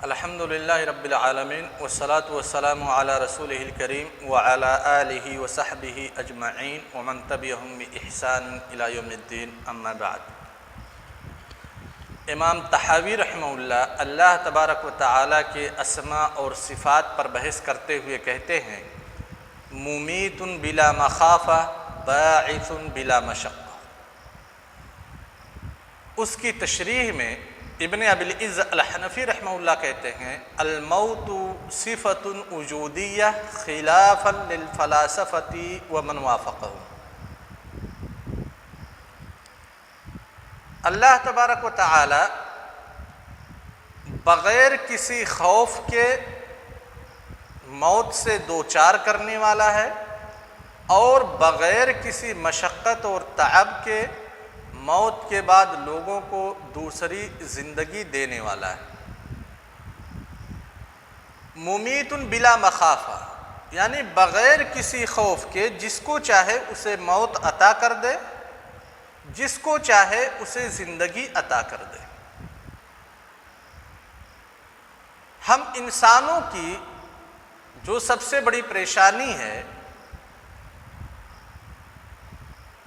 الحمد للہ رب العالمین والصلاة والسلام علی رسولہ الکریم وعلی آلہ وصحبہ اجمعین ومن تبعہم بإحسان الی یوم الدین اما بعد۔ امام طحاوی رحمہ اللہ اللہ تبارک و تعالیٰ کے اسماء اور صفات پر بحث کرتے ہوئے کہتے ہیں ممیت بلا مخافہ باعث بلا مشقہ۔ اس کی تشریح میں ابن ابی العز الحنفی رحمہ اللہ کہتے ہیں الموت صفت وجودیہ خلافا للفلاسفۃ ومن وافقہم۔ اللہ تبارک و تعالی بغیر کسی خوف کے موت سے دوچار کرنے والا ہے اور بغیر کسی مشقت اور تعب کے موت کے بعد لوگوں کو دوسری زندگی دینے والا ہے۔ ممیت بلا مخافہ یعنی بغیر کسی خوف کے جس کو چاہے اسے موت عطا کر دے، جس کو چاہے اسے زندگی عطا کر دے۔ ہم انسانوں کی جو سب سے بڑی پریشانی ہے،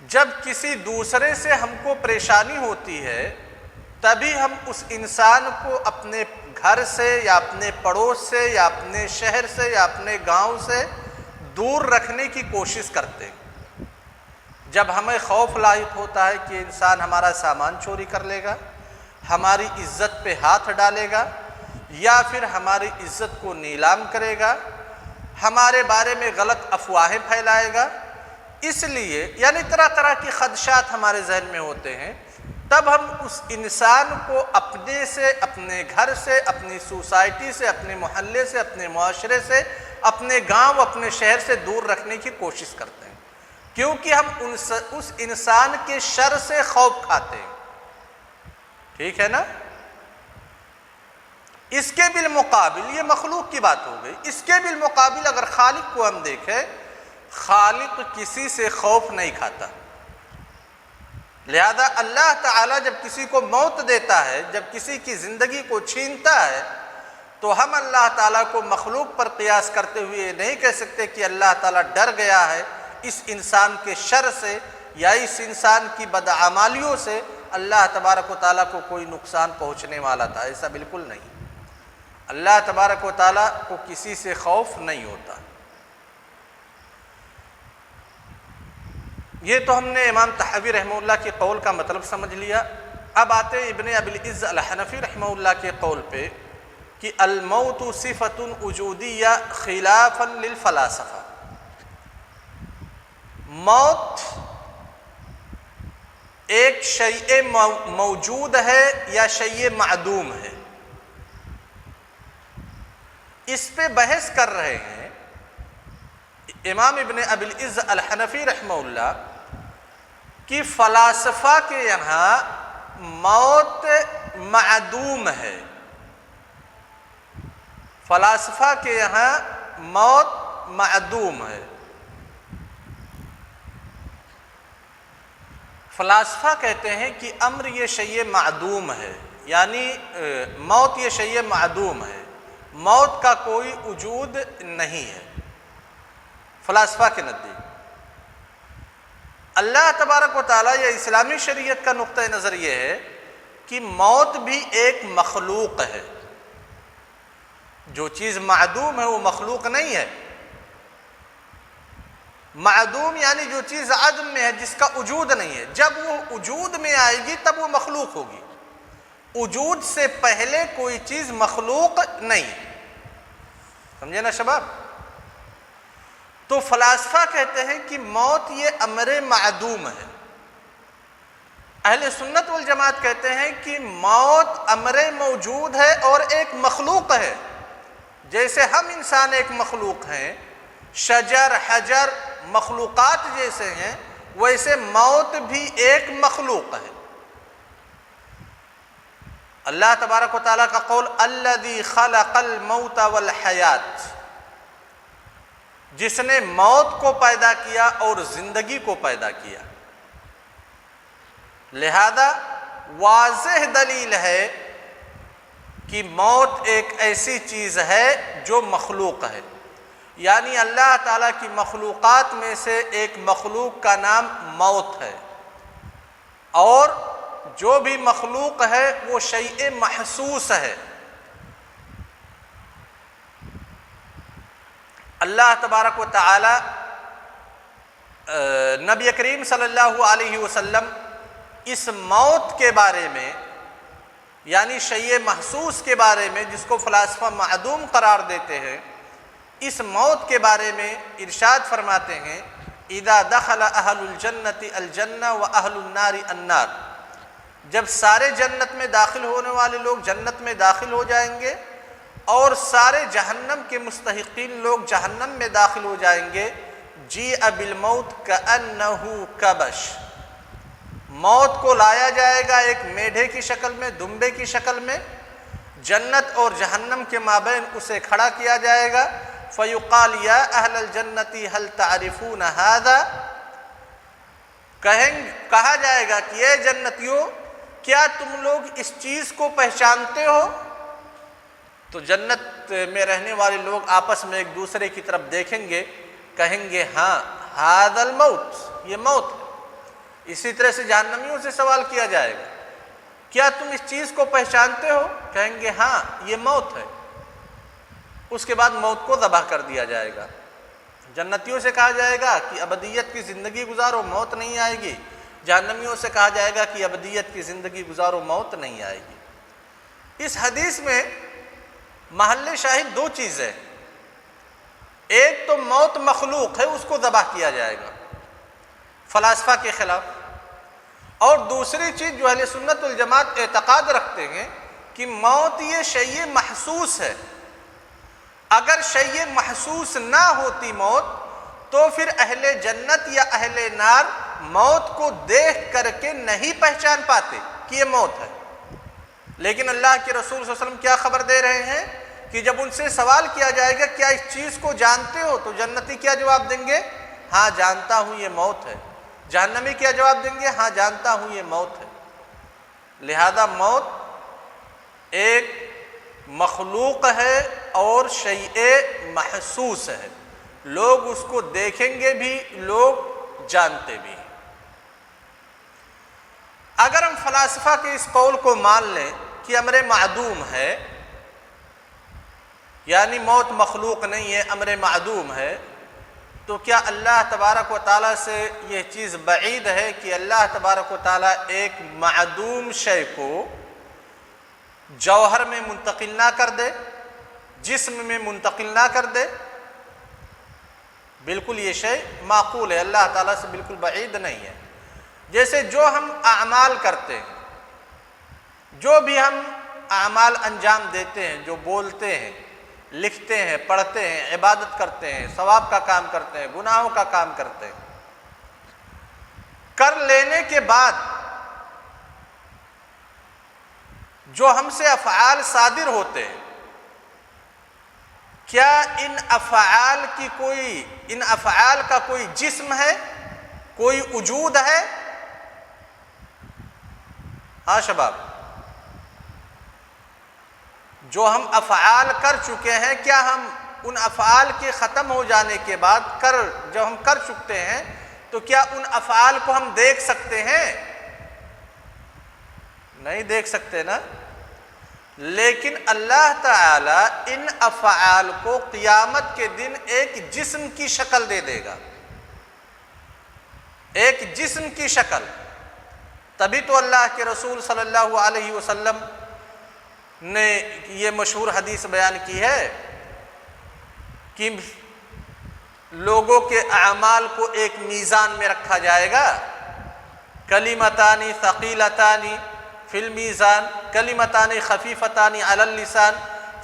جب کسی دوسرے سے ہم کو پریشانی ہوتی ہے تبھی ہم اس انسان کو اپنے گھر سے یا اپنے پڑوس سے یا اپنے شہر سے یا اپنے گاؤں سے دور رکھنے کی کوشش کرتے ہیں۔ جب ہمیں خوف لاحق ہوتا ہے کہ انسان ہمارا سامان چوری کر لے گا، ہماری عزت پہ ہاتھ ڈالے گا یا پھر ہماری عزت کو نیلام کرے گا، ہمارے بارے میں غلط افواہیں پھیلائے گا، اس لیے یعنی طرح طرح کی خدشات ہمارے ذہن میں ہوتے ہیں، تب ہم اس انسان کو اپنے سے، اپنے گھر سے، اپنی سوسائٹی سے، اپنے محلے سے، اپنے معاشرے سے، اپنے گاؤں، اپنے شہر سے دور رکھنے کی کوشش کرتے ہیں، کیونکہ ہم اس انسان کے شر سے خوف کھاتے ہیں۔ ٹھیک ہے نا؟ اس کے بالمقابل یہ مخلوق کی بات ہو گئی، اس کے بالمقابل اگر خالق کو ہم دیکھیں، خالق کسی سے خوف نہیں کھاتا۔ لہذا اللہ تعالیٰ جب کسی کو موت دیتا ہے، جب کسی کی زندگی کو چھینتا ہے، تو ہم اللہ تعالیٰ کو مخلوق پر قیاس کرتے ہوئے یہ نہیں کہہ سکتے کہ اللہ تعالیٰ ڈر گیا ہے اس انسان کے شر سے یا اس انسان کی بدعمالیوں سے اللہ تبارک و تعالیٰ کو کوئی نقصان پہنچنے والا تھا۔ ایسا بالکل نہیں۔ اللہ تبارک و تعالیٰ کو کسی سے خوف نہیں ہوتا۔ یہ تو ہم نے امام طحاوی رحمہ اللہ کے قول کا مطلب سمجھ لیا۔ اب آتے ابن ابی العز الحنفی رحمہ اللہ کے قول پہ کہ الموت صفت وجودیہ خلافا للفلاسفہ۔ موت ایک شیء موجود ہے یا شیء معدوم ہے، اس پہ بحث کر رہے ہیں امام ابن ابی العز الحنفی رحمہ اللہ کہ فلاسفہ کے یہاں موت معدوم ہے، فلاسفہ کے یہاں موت معدوم ہے۔ فلاسفہ کہتے ہیں کہ امر یہ شیء معدوم ہے، یعنی موت یہ شیء معدوم ہے، موت کا کوئی وجود نہیں ہے فلاسفہ کے نزدیک۔ اللہ تبارک و تعالیٰ یا اسلامی شریعت کا نقطہ نظر یہ ہے کہ موت بھی ایک مخلوق ہے۔ جو چیز معدوم ہے وہ مخلوق نہیں ہے۔ معدوم یعنی جو چیز عدم میں ہے، جس کا وجود نہیں ہے، جب وہ وجود میں آئے گی تب وہ مخلوق ہوگی۔ وجود سے پہلے کوئی چیز مخلوق نہیں۔ سمجھے نا شباب؟ تو فلاسفہ کہتے ہیں کہ موت یہ امر معدوم ہے۔ اہل سنت والجماعت کہتے ہیں کہ موت امر موجود ہے اور ایک مخلوق ہے۔ جیسے ہم انسان ایک مخلوق ہیں، شجر حجر مخلوقات جیسے ہیں، ویسے موت بھی ایک مخلوق ہے۔ اللہ تبارک و تعالیٰ کا قول الذی خلق الموت والحیات، جس نے موت کو پیدا کیا اور زندگی کو پیدا کیا۔ لہذا واضح دلیل ہے کہ موت ایک ایسی چیز ہے جو مخلوق ہے، یعنی اللہ تعالیٰ کی مخلوقات میں سے ایک مخلوق کا نام موت ہے، اور جو بھی مخلوق ہے وہ شیء محسوس ہے۔ اللہ تبارک و تعالی نبی کریم صلی اللہ علیہ وسلم اس موت کے بارے میں، یعنی شیء محسوس کے بارے میں، جس کو فلاسفہ معدوم قرار دیتے ہیں، اس موت کے بارے میں ارشاد فرماتے ہیں اذا دخل اہل الجنت الجنہ و اہل النار النار، جب سارے جنت میں داخل ہونے والے لوگ جنت میں داخل ہو جائیں گے اور سارے جہنم کے مستحقین لوگ جہنم میں داخل ہو جائیں گے، جیء بالموت کأنہ کبش، موت کو لایا جائے گا ایک میڈھے کی شکل میں، دمبے کی شکل میں، جنت اور جہنم کے مابین اسے کھڑا کیا جائے گا، فیقال یا اہل الجنت هل تعرفون هذا، کہا جائے گا کہ اے جنتیوں کیا تم لوگ اس چیز کو پہچانتے ہو؟ تو جنت میں رہنے والے لوگ آپس میں ایک دوسرے کی طرف دیکھیں گے، کہیں گے ہاں ھذا الموت، یہ موت ہے۔ اسی طرح سے جہنمیوں سے سوال کیا جائے گا کیا تم اس چیز کو پہچانتے ہو؟ کہیں گے ہاں یہ موت ہے۔ اس کے بعد موت کو ذبح کر دیا جائے گا۔ جنتیوں سے کہا جائے گا کہ ابدیت کی زندگی گزارو، موت نہیں آئے گی، جہنمیوں سے کہا جائے گا کہ ابدیت کی زندگی گزارو، موت نہیں آئے گی۔ اس حدیث میں محل شاہد دو چیزیں، ایک تو موت مخلوق ہے، اس کو ذبح کیا جائے گا فلاسفہ کے خلاف، اور دوسری چیز جو اہل سنت والجماعت اعتقاد رکھتے ہیں کہ موت یہ شیء محسوس ہے۔ اگر شیء محسوس نہ ہوتی موت تو پھر اہل جنت یا اہل نار موت کو دیکھ کر کے نہیں پہچان پاتے کہ یہ موت ہے، لیکن اللہ کے رسول صلی اللہ علیہ وسلم کیا خبر دے رہے ہیں کہ جب ان سے سوال کیا جائے گا کیا اس چیز کو جانتے ہو، تو جنتی کیا جواب دیں گے؟ ہاں جانتا ہوں یہ موت ہے۔ جہنمی کیا جواب دیں گے؟ ہاں جانتا ہوں یہ موت ہے۔ لہذا موت ایک مخلوق ہے اور شیء محسوس ہے، لوگ اس کو دیکھیں گے بھی، لوگ جانتے بھی ہیں۔ اگر ہم فلاسفہ کے اس قول کو مان لیں کہ امر معدوم ہے، یعنی موت مخلوق نہیں ہے، امر معدوم ہے، تو کیا اللہ تبارک و تعالیٰ سے یہ چیز بعید ہے کہ اللہ تبارک و تعالیٰ ایک معدوم شے کو جوہر میں منتقل نہ کر دے، جسم میں منتقل نہ کر دے؟ بالکل یہ شے معقول ہے، اللہ تعالیٰ سے بالکل بعید نہیں ہے۔ جیسے جو ہم اعمال کرتے ہیں، جو بھی ہم اعمال انجام دیتے ہیں، جو بولتے ہیں، لکھتے ہیں، پڑھتے ہیں، عبادت کرتے ہیں، ثواب کا کام کرتے ہیں، گناہوں کا کام کرتے ہیں، کر لینے کے بعد جو ہم سے افعال صادر ہوتے ہیں، کیا ان افعال کا کوئی جسم ہے، کوئی وجود ہے؟ ہاں شباب، جو ہم افعال کر چکے ہیں، کیا ہم ان افعال کے ختم ہو جانے کے بعد جب ہم کر چکتے ہیں تو کیا ان افعال کو ہم دیکھ سکتے ہیں؟ نہیں دیکھ سکتے نا۔ لیکن اللہ تعالی ان افعال کو قیامت کے دن ایک جسم کی شکل دے دے گا، ایک جسم کی شکل۔ تبھی تو اللہ کے رسول صلی اللہ علیہ وسلم نے یہ مشہور حدیث بیان کی ہے کہ لوگوں کے اعمال کو ایک میزان میں رکھا جائے گا، کلمتان ثقیلتان فی المیزان، کلمتان خفیفتان علی اللسان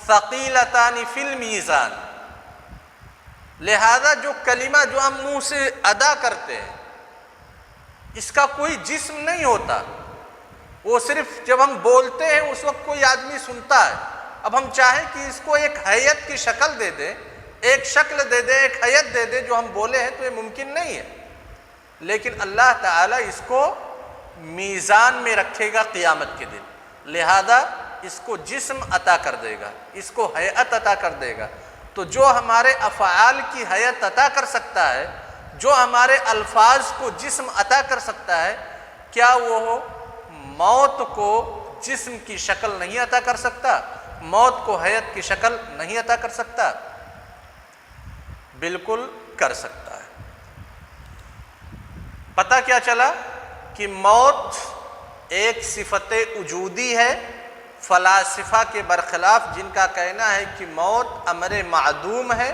ثقیلتان فی المیزان۔ لہذا جو کلمہ جو ہم منہ سے ادا کرتے ہیں، اس کا کوئی جسم نہیں ہوتا، وہ صرف جب ہم بولتے ہیں اس وقت کوئی آدمی سنتا ہے۔ اب ہم چاہیں کہ اس کو ایک حیت کی شکل دے دیں، ایک شکل دے دیں، ایک حیت دے دیں جو ہم بولے ہیں، تو یہ ممکن نہیں ہے۔ لیکن اللہ تعالیٰ اس کو میزان میں رکھے گا قیامت کے دن، لہذا اس کو جسم عطا کر دے گا، اس کو ہیئت عطا کر دے گا، تو جو ہمارے افعال کی ہیئت عطا کر سکتا ہے، جو ہمارے الفاظ کو جسم عطا کر سکتا ہے، کیا وہ موت کو جسم کی شکل نہیں عطا کر سکتا؟ موت کو ہیئت کی شکل نہیں عطا کر سکتا؟ بالکل کر سکتا ہے۔ پتہ کیا چلا کہ موت ایک صفت وجودی ہے، فلاسفہ کے برخلاف جن کا کہنا ہے کہ موت امر معدوم ہے،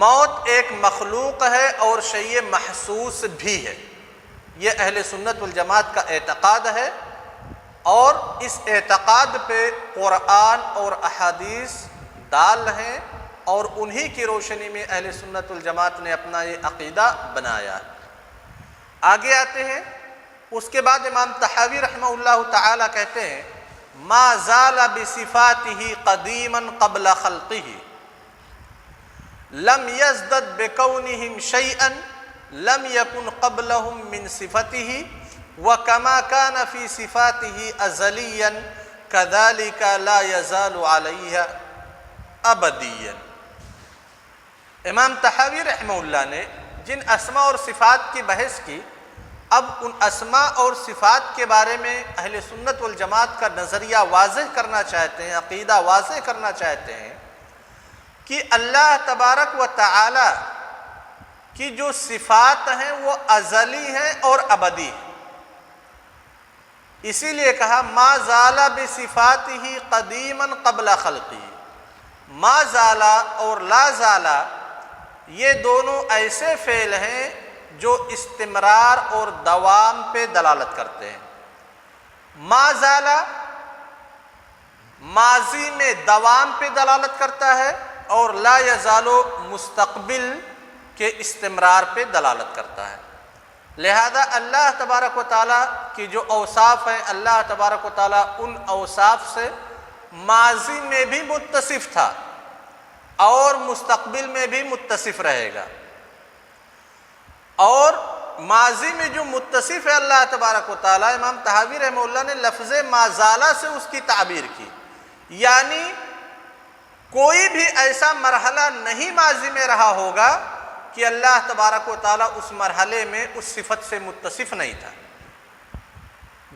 موت ایک مخلوق ہے اور شیء محسوس بھی ہے۔ یہ اہل سنت والجماعت کا اعتقاد ہے، اور اس اعتقاد پہ قرآن اور احادیث دال ہیں، اور انہی کی روشنی میں اہل سنت والجماعت نے اپنا یہ عقیدہ بنایا۔ آگے آتے ہیں، اس کے بعد امام طحاوی رحمہ اللہ تعالی کہتے ہیں ما زال بصفاته قدیما قبل خلقه لم يزدد بكونهم شيئا لم يكن قبلهم من صفته وكما كان في صفاته ازليا كذلك لا يزال عليها ابديا۔ امام طحاوی رحمہ اللہ نے جن اسماء اور صفات کی بحث کی، اب ان اسماء اور صفات کے بارے میں اہل سنت والجماعت کا نظریہ واضح کرنا چاہتے ہیں، عقیدہ واضح کرنا چاہتے ہیں کہ اللہ تبارک و تعالی کی جو صفات ہیں وہ ازلی ہیں اور ابدی ہیں۔ اسی لیے کہا ما زال بصفاتہ قدیما قبل خلقہ۔ ما زال اور لا زال یہ دونوں ایسے فعل ہیں جو استمرار اور دوام پہ دلالت کرتے ہیں۔ ما زال ماضی میں دوام پہ دلالت کرتا ہے، اور لا یزال مستقبل کے استمرار پہ دلالت کرتا ہے۔ لہذا اللہ تبارک و تعالیٰ کی جو اوصاف ہیں، اللہ تبارک و تعالیٰ ان اوصاف سے ماضی میں بھی متصف تھا اور مستقبل میں بھی متصف رہے گا، اور ماضی میں جو متصف ہے اللہ تبارک و تعالیٰ، امام طحاوی رحمہ اللہ نے لفظ ما زال سے اس کی تعبیر کی، یعنی کوئی بھی ایسا مرحلہ نہیں ماضی میں رہا ہوگا کہ اللہ تبارک و تعالیٰ اس مرحلے میں اس صفت سے متصف نہیں تھا۔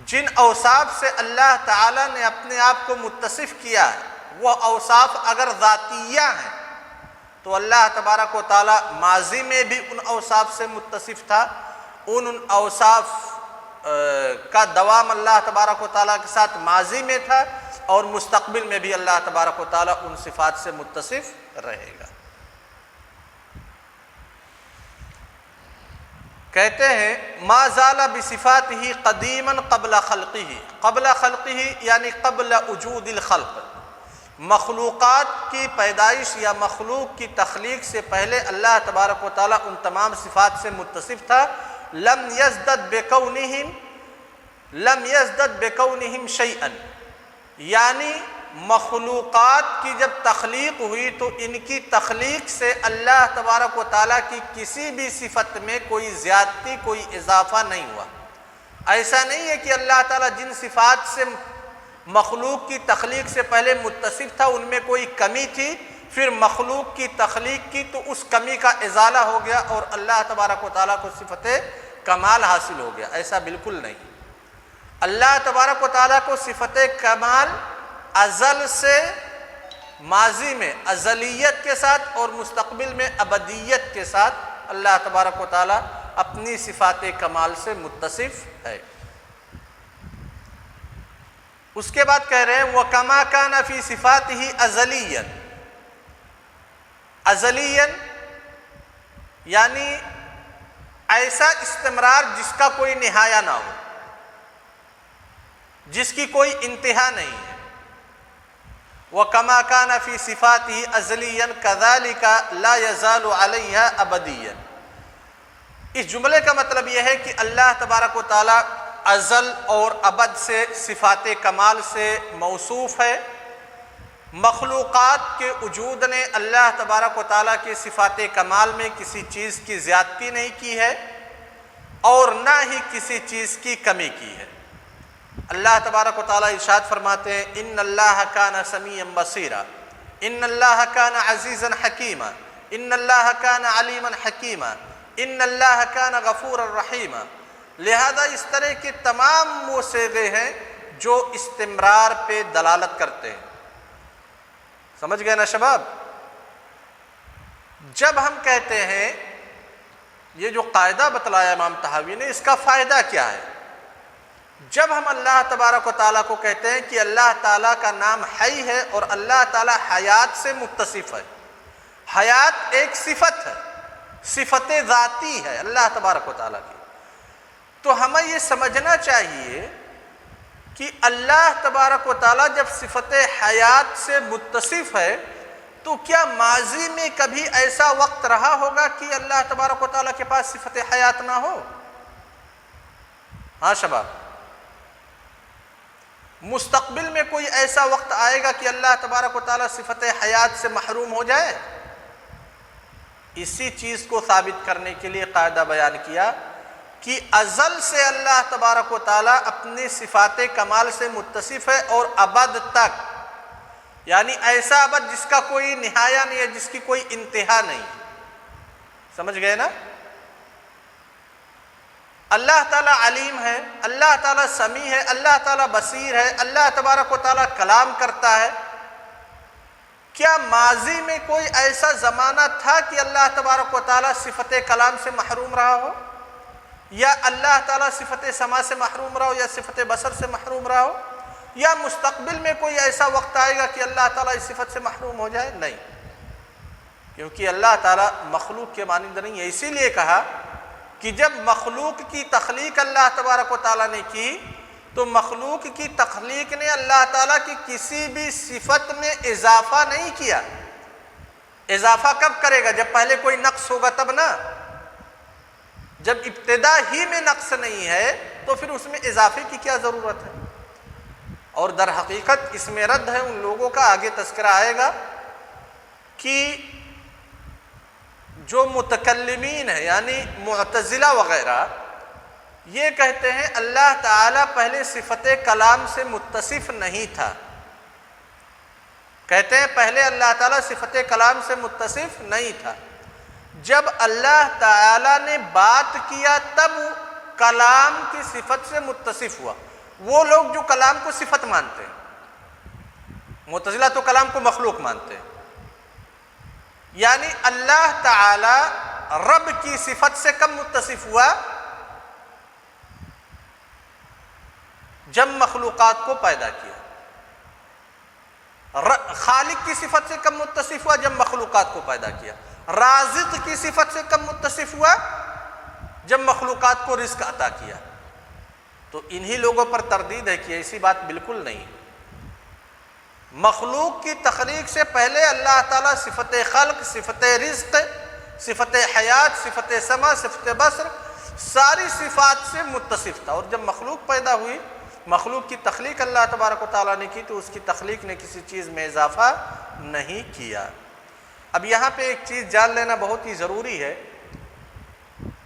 جن اوصاف سے اللہ تعالیٰ نے اپنے آپ کو متصف کیا ہے، وہ اوصاف اگر ذاتیہ ہیں تو اللہ تبارک و تعالیٰ ماضی میں بھی ان اوصاف سے متصف تھا، ان اوصاف کا دوام اللہ تبارک و تعالیٰ کے ساتھ ماضی میں تھا، اور مستقبل میں بھی اللہ تبارک و تعالیٰ ان صفات سے متصف رہے گا۔ کہتے ہیں ما زال بصفاتہ قدیما قبل خلقہ۔ قبل خلقہ یعنی قبل وجود الخلق، مخلوقات کی پیدائش یا مخلوق کی تخلیق سے پہلے اللہ تبارک و تعالیٰ ان تمام صفات سے متصف تھا۔ لم یزدد بکونہم شیئا، یعنی مخلوقات کی جب تخلیق ہوئی تو ان کی تخلیق سے اللہ تبارک و تعالیٰ کی کسی بھی صفت میں کوئی زیادتی، کوئی اضافہ نہیں ہوا۔ ایسا نہیں ہے کہ اللہ تعالیٰ جن صفات سے مخلوق کی تخلیق سے پہلے متصف تھا ان میں کوئی کمی تھی، پھر مخلوق کی تخلیق کی تو اس کمی کا ازالہ ہو گیا اور اللہ تبارک و تعالیٰ کو صفت کمال حاصل ہو گیا۔ ایسا بالکل نہیں۔ اللہ تبارک و تعالیٰ کو صفت کمال ازل سے ماضی میں ازلیت کے ساتھ اور مستقبل میں ابدیت کے ساتھ اللہ تبارک و تعالیٰ اپنی صفات کمال سے متصف ہے۔ اس کے بعد کہہ رہے ہیں وَكَمَا كَانَ فِي صِفَاتِهِ أَزَلِيًّا۔ ازلیاً یعنی ایسا استمرار جس کا کوئی نہایہ نہ ہو، جس کی کوئی انتہا نہیں ہے۔ وَكَمَا كَانَ فِي صِفَاتِهِ أَزَلِيًّا كَذَلِكَ لَا يَزَالُ عَلَيْهَا أَبَدِيًّا۔ اس جملے کا مطلب یہ ہے کہ اللہ تبارک و تعالیٰ ازل اور ابد سے صفات کمال سے موصوف ہے۔ مخلوقات کے وجود نے اللہ تبارک و تعالیٰ کی صفات کمال میں کسی چیز کی زیادتی نہیں کی ہے اور نہ ہی کسی چیز کی کمی کی ہے۔ اللہ تبارک و تعالیٰ ارشاد فرماتے ہیں ان اللہ کان سمیعا بصیرا، ان اللہ کان عزیزا حکیما، ان اللہ کان علیما حکیما، ان اللہ کان غفورا رحیما۔ لہذا اس طرح کے تمام وہ صیغے ہیں جو استمرار پہ دلالت کرتے ہیں۔ سمجھ گئے نا شباب؟ جب ہم کہتے ہیں یہ جو قاعدہ بتلایا امام طحاوی نے، اس کا فائدہ کیا ہے؟ جب ہم اللہ تبارک و تعالیٰ کو کہتے ہیں کہ اللہ تعالیٰ کا نام حی ہے اور اللہ تعالیٰ حیات سے متصف ہے، حیات ایک صفت ہے، صفت ذاتی ہے اللہ تبارک و تعالیٰ کی، تو ہمیں یہ سمجھنا چاہیے کہ اللہ تبارک و تعالیٰ جب صفت حیات سے متصف ہے تو کیا ماضی میں کبھی ایسا وقت رہا ہوگا کہ اللہ تبارک و تعالیٰ کے پاس صفت حیات نہ ہو؟ ہاں شباب، مستقبل میں کوئی ایسا وقت آئے گا کہ اللہ تبارک و تعالیٰ صفت حیات سے محروم ہو جائے؟ اسی چیز کو ثابت کرنے کے لیے قاعدہ بیان کیا کہ ازل سے اللہ تبارک و تعالیٰ اپنی صفات کمال سے متصف ہے اور ابد تک، یعنی ایسا ابد جس کا کوئی نہایہ نہیں ہے، جس کی کوئی انتہا نہیں۔ سمجھ گئے نا؟ اللہ تعالیٰ علیم ہے، اللہ تعالیٰ سمیع ہے، اللہ تعالیٰ بصیر ہے، اللہ تبارک و تعالیٰ کلام کرتا ہے۔ کیا ماضی میں کوئی ایسا زمانہ تھا کہ اللہ تبارک و تعالیٰ صفت کلام سے محروم رہا ہو، یا اللہ تعالیٰ صفت سماع سے محروم رہا ہو، یا صفت بصر سے محروم رہا ہو، یا مستقبل میں کوئی ایسا وقت آئے گا کہ اللہ تعالیٰ اس صفت سے محروم ہو جائے؟ نہیں، کیونکہ اللہ تعالیٰ مخلوق کے مانند نہیں ہے۔ اسی لیے کہا کہ جب مخلوق کی تخلیق اللہ تبارک و تعالیٰ نے کی تو مخلوق کی تخلیق نے اللہ تعالیٰ کی کسی بھی صفت میں اضافہ نہیں کیا۔ اضافہ کب کرے گا؟ جب پہلے کوئی نقص ہوگا تب نا۔ جب ابتدا ہی میں نقص نہیں ہے تو پھر اس میں اضافے کی کیا ضرورت ہے؟ اور در حقیقت اس میں رد ہے ان لوگوں کا، آگے تذکرہ آئے گا، کہ جو متکلمین ہیں یعنی معتزلہ وغیرہ یہ کہتے ہیں اللہ تعالیٰ پہلے صفت کلام سے متصف نہیں تھا، کہتے ہیں پہلے اللہ تعالیٰ صفت کلام سے متصف نہیں تھا، جب اللہ تعالیٰ نے بات کیا تب کلام کی صفت سے متصف ہوا۔ وہ لوگ جو کلام کو صفت مانتے ہیں، معتزلہ تو کلام کو مخلوق مانتے ہیں، یعنی اللہ تعالی رب کی صفت سے کب متصف ہوا؟ جب مخلوقات کو پیدا کیا۔ خالق کی صفت سے کب متصف ہوا؟ جب مخلوقات کو پیدا کیا۔ رازق کی صفت سے کب متصف ہوا؟ جب مخلوقات کو رزق عطا کیا۔ تو انہی لوگوں پر تردید ہے کہ ایسی بات بالکل نہیں۔ مخلوق کی تخلیق سے پہلے اللہ تعالیٰ صفت خلق، صفت رزق، صفت حیات، صفت سمع، صفت بصر، ساری صفات سے متصف تھا، اور جب مخلوق پیدا ہوئی، مخلوق کی تخلیق اللہ تبارک و تعالیٰ نے کی تو اس کی تخلیق نے کسی چیز میں اضافہ نہیں کیا۔ اب یہاں پہ ایک چیز جان لینا بہت ہی ضروری ہے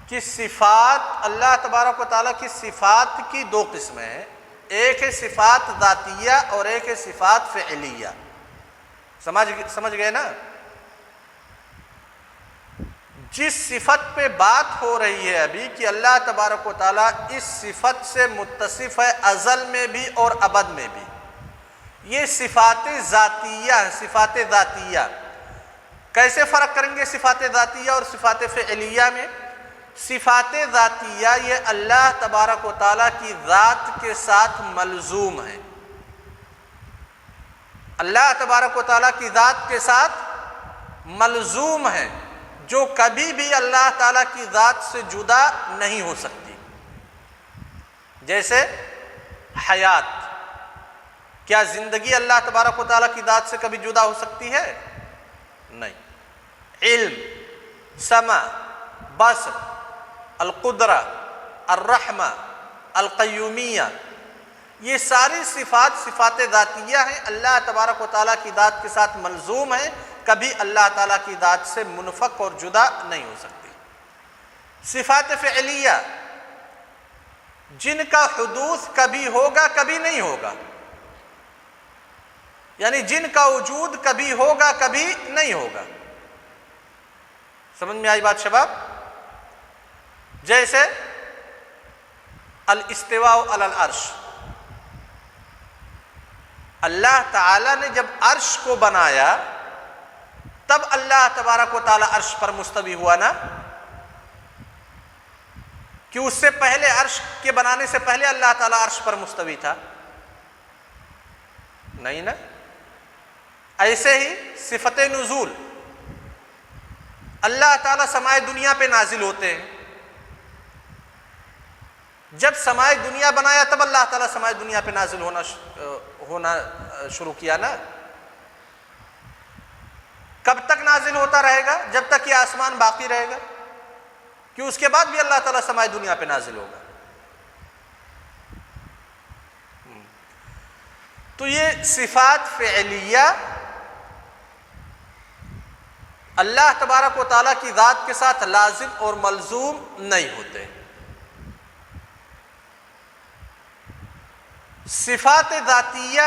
کہ صفات، اللہ تبارک و تعالیٰ کی صفات کی دو قسمیں ہیں، ایک ہے صفات ذاتیہ اور ایک ہے صفات فعلیہ۔ سمجھ گئے نا؟ جس صفت پہ بات ہو رہی ہے ابھی کہ اللہ تبارک و تعالیٰ اس صفت سے متصف ہے ازل میں بھی اور ابد میں بھی، یہ صفات ذاتیہ ہیں۔ صفات ذاتیہ کیسے فرق کریں گے صفات ذاتیہ اور صفات فعلیہ میں؟ صفات ذاتیہ یہ اللہ تبارک و تعالیٰ کی ذات کے ساتھ ملزوم ہے، اللہ تبارک و تعالیٰ کی ذات کے ساتھ ملزوم ہے، جو کبھی بھی اللہ تعالیٰ کی ذات سے جدا نہیں ہو سکتی۔ جیسے حیات، کیا زندگی اللہ تبارک و تعالیٰ کی ذات سے کبھی جدا ہو سکتی ہے؟ نہیں۔ علم، سمع، بصر، القدرہ، الرحمہ، القیومیہ، یہ ساری صفات صفات ذاتیہ ہیں، اللہ تبارک و تعالیٰ کی ذات کے ساتھ ملزوم ہیں، کبھی اللہ تعالیٰ کی ذات سے منفک اور جدا نہیں ہو سکتی۔ صفات فعلیہ جن کا حدوث کبھی ہوگا کبھی نہیں ہوگا، یعنی جن کا وجود کبھی ہوگا کبھی نہیں ہوگا۔ سمجھ میں آئی بات شباب؟ جیسے الاستواء علی العرش، اللہ تعالی نے جب عرش کو بنایا تب اللہ تبارک و تعالی عرش پر مستوی ہوا نا، کہ اس سے پہلے عرش کے بنانے سے پہلے اللہ تعالی عرش پر مستوی تھا؟ نہیں نا۔ ایسے ہی صفت نزول، اللہ تعالیٰ سمائے دنیا پہ نازل ہوتے ہیں، جب سمائے دنیا بنایا تب اللہ تعالیٰ سمائے دنیا پہ نازل ہونا شروع کیا نا۔ کب تک نازل ہوتا رہے گا؟ جب تک یہ آسمان باقی رہے گا، کہ اس کے بعد بھی اللہ تعالیٰ سمائے دنیا پہ نازل ہوگا۔ تو یہ صفات فعلیہ اللہ تبارک و تعالیٰ کی ذات کے ساتھ لازم اور ملزوم نہیں ہوتے۔ صفات ذاتیہ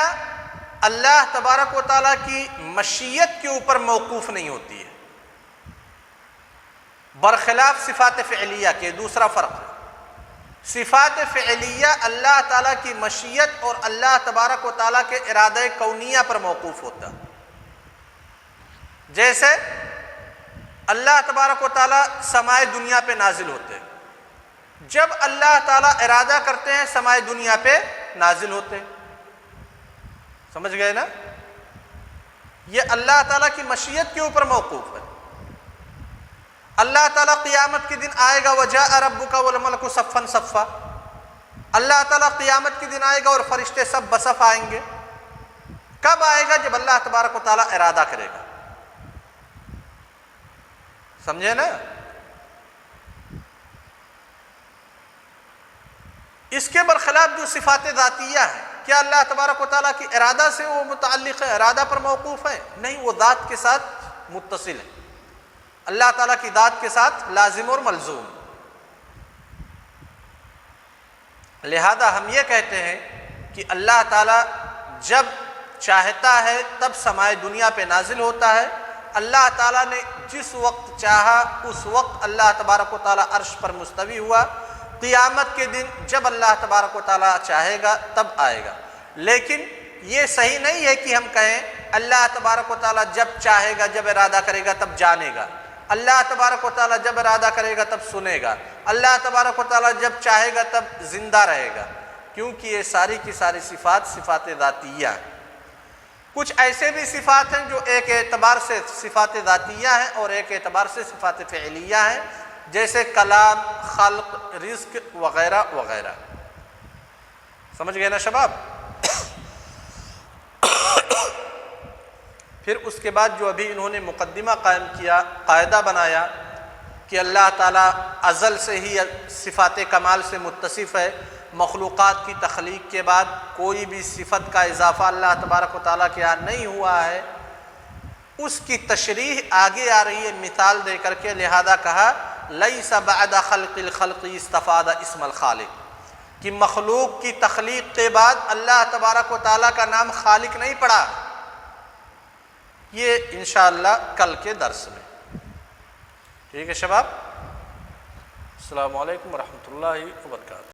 اللہ تبارک و تعالیٰ کی مشیت کے اوپر موقوف نہیں ہوتی ہے، برخلاف صفات فعلیہ کے۔ دوسرا فرق ہے، صفات فعلیہ اللہ تعالیٰ کی مشیت اور اللہ تبارک و تعالیٰ کے ارادہ کونیہ پر موقوف ہوتا ہے۔ جیسے اللہ تبارک و تعالیٰ سمائے دنیا پہ نازل ہوتے ہیں، جب اللہ تعالیٰ ارادہ کرتے ہیں سمائے دنیا پہ نازل ہوتے ہیں۔ سمجھ گئے نا؟ یہ اللہ تعالیٰ کی مشیت کے اوپر موقوف ہے۔ اللہ تعالیٰ قیامت کے دن آئے گا، وجاء ربک والملک صفا صفا، اللہ تعالیٰ قیامت کے دن آئے گا اور فرشتے سب بصف آئیں گے۔ کب آئے گا؟ جب اللہ تبارک و تعالیٰ ارادہ کرے گا۔ سمجھے نا؟ اس کے برخلاف جو صفات ذاتیہ ہیں، کیا اللہ تبارک و تعالیٰ کی ارادہ سے وہ متعلق ہے، ارادہ پر موقوف ہے؟ نہیں، وہ ذات کے ساتھ متصل ہے، اللہ تعالیٰ کی ذات کے ساتھ لازم اور ملزوم۔ لہذا ہم یہ کہتے ہیں کہ اللہ تعالیٰ جب چاہتا ہے تب سمائے دنیا پہ نازل ہوتا ہے۔ اللہ تعالیٰ نے جس وقت چاہا اس وقت اللہ تبارک و تعالیٰ عرش پر مستوی ہوا۔ قیامت کے دن جب اللہ تبارک و تعالیٰ چاہے گا تب آئے گا۔ لیکن یہ صحیح نہیں ہے کہ ہم کہیں اللہ تبارک و تعالیٰ جب چاہے گا، جب ارادہ کرے گا تب جانے گا، اللہ تبارک و تعالیٰ جب ارادہ کرے گا تب سنے گا، اللہ تبارک و تعالیٰ جب چاہے گا تب زندہ رہے گا، کیونکہ یہ ساری کی ساری صفات صفات ذاتیہ ہیں۔ کچھ ایسے بھی صفات ہیں جو ایک اعتبار سے صفات ذاتیہ ہیں اور ایک اعتبار سے صفات فعلیہ ہیں، جیسے کلام، خلق، رزق وغیرہ وغیرہ۔ سمجھ گئے نا شباب؟ پھر اس کے بعد جو ابھی انہوں نے مقدمہ قائم کیا، قاعدہ بنایا کہ اللہ تعالیٰ ازل سے ہی صفات کمال سے متصف ہے، مخلوقات کی تخلیق کے بعد کوئی بھی صفت کا اضافہ اللہ تبارک و تعالیٰ کے یہاں نہیں ہوا ہے، اس کی تشریح آگے آ رہی ہے مثال دے کر کے۔ لہذا کہا لیس بعد خلق الخلق استفاد اسم الخالق، کہ مخلوق کی تخلیق کے بعد اللہ تبارک و تعالیٰ کا نام خالق نہیں پڑا۔ یہ انشاءاللہ کل کے درس میں ٹھیک ہے شباب؟ السلام علیکم ورحمۃ اللہ وبرکاتہ۔